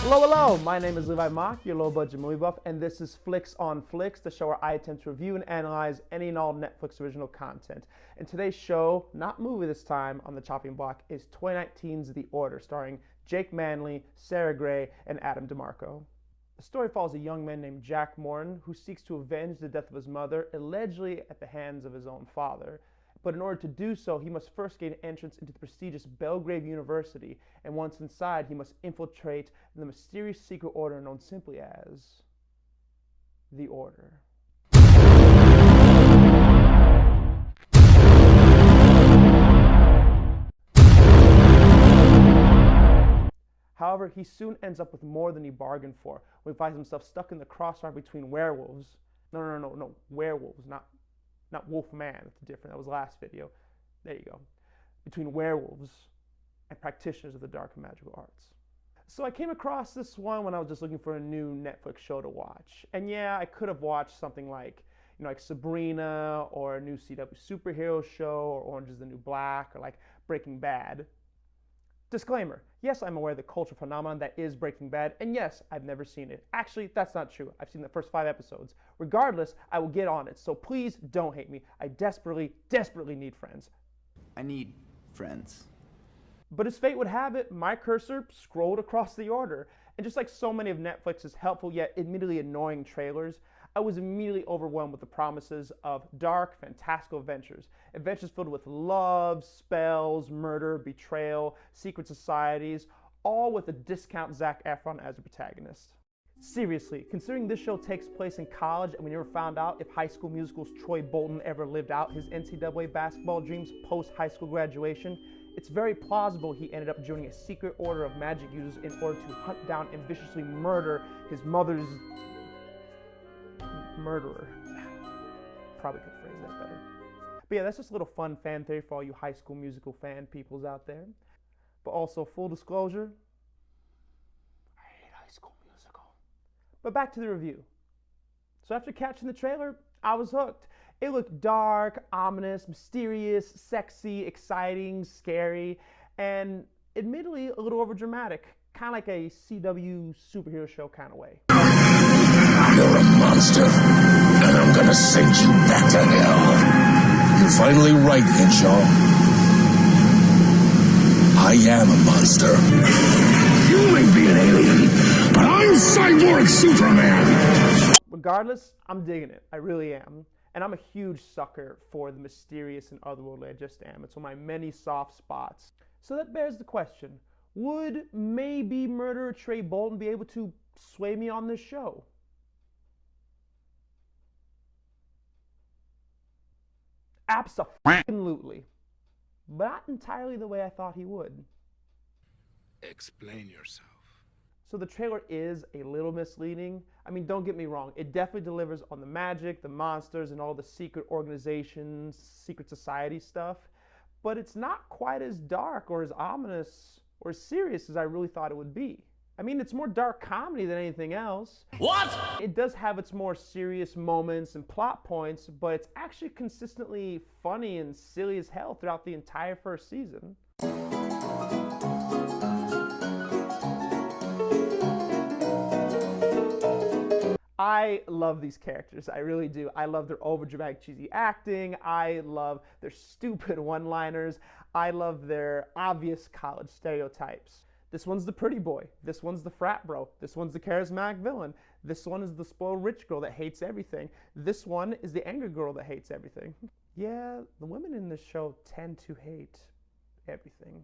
Hello, hello! My name is Levi Mock, your low-budget movie buff, and this is Flix on Flix, the show where I attempt to review and analyze any and all Netflix original content. And today's show, not movie this time, on the chopping block is 2019's The Order, starring Jake Manley, Sarah Gray, and Adam DeMarco. The story follows a young man named Jack Morton who seeks to avenge the death of his mother, allegedly at the hands of his own father. But in order to do so, he must first gain entrance into the prestigious Belgrave University, and once inside, he must infiltrate the mysterious secret order known simply as the Order. However, he soon ends up with more than he bargained for when he finds himself stuck in the crossfire between werewolves. No, werewolves, not Wolfman, that's different, that was the last video. There you go. Between werewolves and practitioners of the dark and magical arts. So I came across this one when I was just looking for a new Netflix show to watch. And yeah, I could have watched something like, like Sabrina, or a new CW superhero show, or Orange is the New Black, or like Breaking Bad. Disclaimer, yes, I'm aware of the cultural phenomenon that is Breaking Bad, and yes, I've never seen it. Actually, that's not true. I've seen the first 5 episodes. Regardless, I will get on it, so please don't hate me. I desperately need friends. I need friends. But as fate would have it, my cursor scrolled across The Order, and just like so many of Netflix's helpful yet admittedly annoying trailers, I was immediately overwhelmed with the promises of dark, fantastical adventures. Adventures filled with love, spells, murder, betrayal, secret societies, all with a discount Zac Efron as a protagonist. Seriously, considering this show takes place in college and we never found out if High School Musical's Troy Bolton ever lived out his NCAA basketball dreams post-high school graduation, it's very plausible he ended up joining a secret order of magic users in order to hunt down and viciously murder his mother's murderer. Probably could phrase that better. But yeah, that's just a little fun fan theory for all you High School Musical fan peoples out there. But also, full disclosure, I hate High School Musical. But back to the review. So after catching the trailer, I was hooked. It looked dark, ominous, mysterious, sexy, exciting, scary, and admittedly a little overdramatic. Kind of like a CW superhero show kind of way. You're a monster, and I'm gonna send you back to hell. You're finally right, Henshaw. I am a monster. You may be an alien, but I'm Cyborg Superman! Regardless, I'm digging it. I really am. And I'm a huge sucker for the mysterious and otherworldly. I just am. It's one of my many soft spots. So that bears the question, would maybe murderer Trey Bolton be able to sway me on this show? Absolutely. But not entirely the way I thought he would. Explain yourself. So the trailer is a little misleading. I mean, don't get me wrong. It definitely delivers on the magic, the monsters, and all the secret organizations, secret society stuff. But it's not quite as dark or as ominous or as serious as I really thought it would be. I mean, it's more dark comedy than anything else. What? It does have its more serious moments and plot points, but it's actually consistently funny and silly as hell throughout the entire first season. I love these characters, I really do. I love their overdramatic, cheesy acting. I love their stupid one-liners. I love their obvious college stereotypes. This one's the pretty boy. This one's the frat bro. This one's the charismatic villain. This one is the spoiled rich girl that hates everything. This one is the angry girl that hates everything. Yeah, the women in this show tend to hate everything.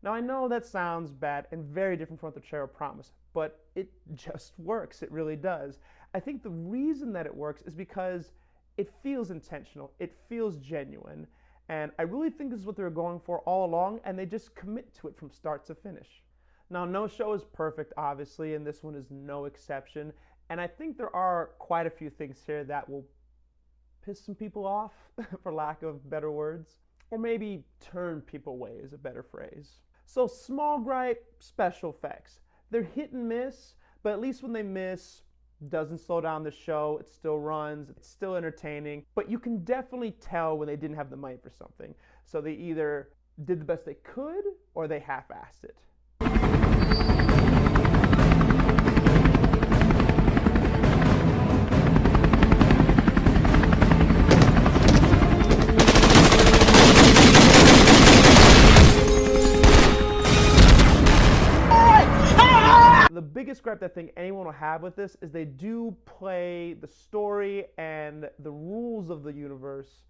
Now I know that sounds bad and very different from what the trailer promised, but it just works. It really does. I think the reason that it works is because it feels intentional. It feels genuine. And I really think this is what they were going for all along, and they just commit to it from start to finish. Now, no show is perfect, obviously, and this one is no exception. And I think there are quite a few things here that will piss some people off, for lack of better words. Or maybe turn people away is a better phrase. So small gripe, special effects. They're hit and miss, but at least when they miss, doesn't slow down the show, it still runs, it's still entertaining, but you can definitely tell when they didn't have the money for something. So they either did the best they could, or they half-assed it. The biggest gripe I think anyone will have with this is they do play the story and the rules of the universe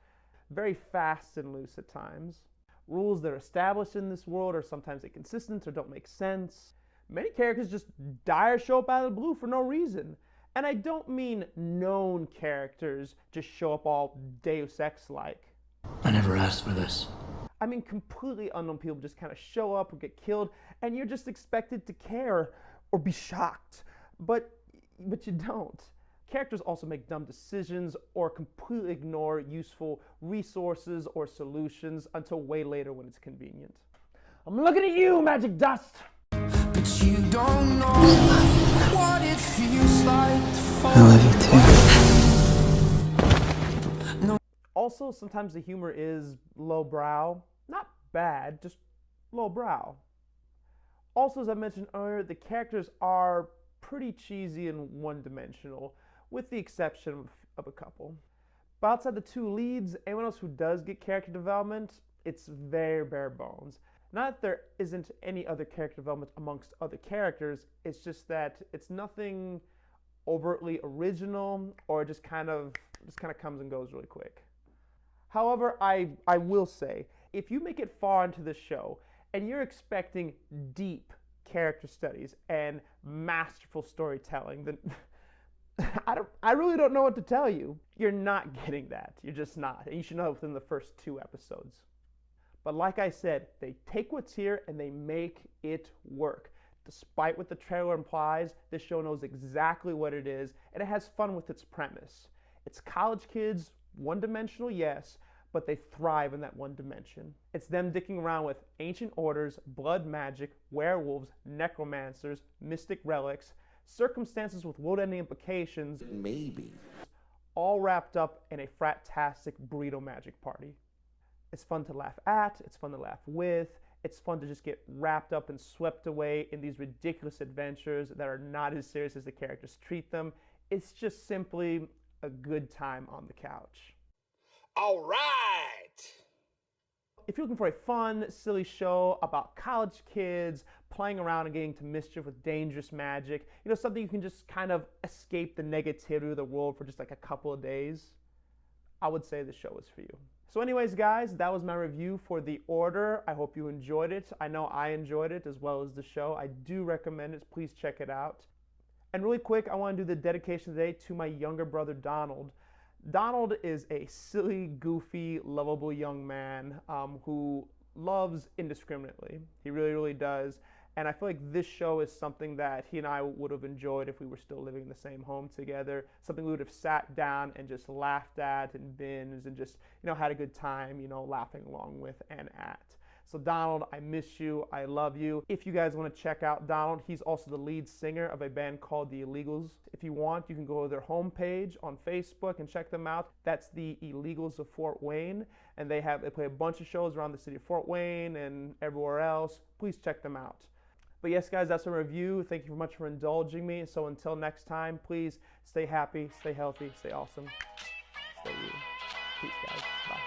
very fast and loose at times. Rules that are established in this world are sometimes inconsistent or don't make sense. Many characters just die or show up out of the blue for no reason. And I don't mean known characters just show up all Deus Ex-like. I never asked for this. I mean completely unknown people just kind of show up or get killed, and you're just expected to care or be shocked, but you don't. Characters also make dumb decisions or completely ignore useful resources or solutions until way later when it's convenient. I'm looking at you, Magic Dust! But you don't know what it feels like to fall. I love you too. Also, sometimes the humor is lowbrow. Not bad, just lowbrow. Also, as I mentioned earlier, the characters are pretty cheesy and one-dimensional, with the exception of a couple. But outside the two leads, anyone else who does get character development, it's very bare bones. Not that there isn't any other character development amongst other characters, it's just that it's nothing overtly original, or it just kind of comes and goes really quick. However, I will say, if you make it far into this show, and you're expecting deep character studies and masterful storytelling, then I really don't know what to tell you. You're not getting that. You're just not. And you should know within the first 2 episodes. But like I said, they take what's here and they make it work. Despite what the trailer implies, this show knows exactly what it is, and it has fun with its premise. It's college kids, one-dimensional, yes, but they thrive in that one dimension. It's them dicking around with ancient orders, blood magic, werewolves, necromancers, mystic relics, circumstances with world-ending implications, Maybe. all wrapped up in a frat-tastic burrito magic party. It's fun to laugh at, it's fun to laugh with, it's fun to just get wrapped up and swept away in these ridiculous adventures that are not as serious as the characters treat them. It's just simply a good time on the couch. All right. If you're looking for a fun, silly show about college kids playing around and getting to mischief with dangerous magic, something you can just kind of escape the negativity of the world for just like a couple of days, I would say the show is for you. So anyways, guys, that was my review for The Order. I hope you enjoyed it. I know I enjoyed it as well as the show. I do recommend it. Please check it out. And really quick, I want to do the dedication today to my younger brother, Donald. Donald is a silly, goofy, lovable young man who loves indiscriminately. He really, really does. And I feel like this show is something that he and I would have enjoyed if we were still living in the same home together. Something we would have sat down and just laughed at and binged and just, had a good time, laughing along with and at. So Donald, I miss you. I love you. If you guys want to check out Donald, he's also the lead singer of a band called The Illegals. If you want, you can go to their homepage on Facebook and check them out. That's The Illegals of Fort Wayne, and they play a bunch of shows around the city of Fort Wayne and everywhere else. Please check them out. But yes, guys, that's a review. Thank you very much for indulging me. So until next time, please stay happy, stay healthy, stay awesome, stay you. Peace, guys. Bye.